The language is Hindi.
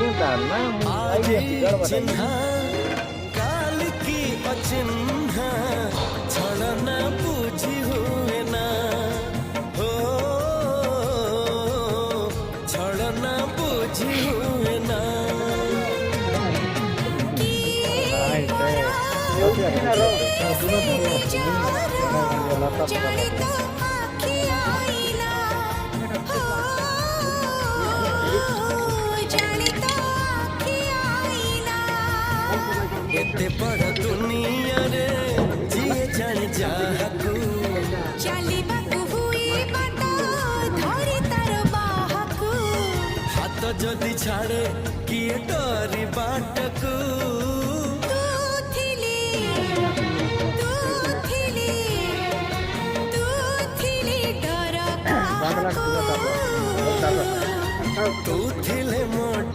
आज चिन्ह काल की अचिन्ह छड़ना बुझी हुए ना हो छड़ना बुझी हुए ना एते बड़ दुनिया रे जिए जाने जाहकू ଚାଲିବାକୁ ହୁଏ ବାଟ ଧରି ତାର ବାହାକୁ हाथ जदि छाड़े किए डरी बाटकू ତୁ ଥିଲି ଡର କାହାକୁ तू थिले मोट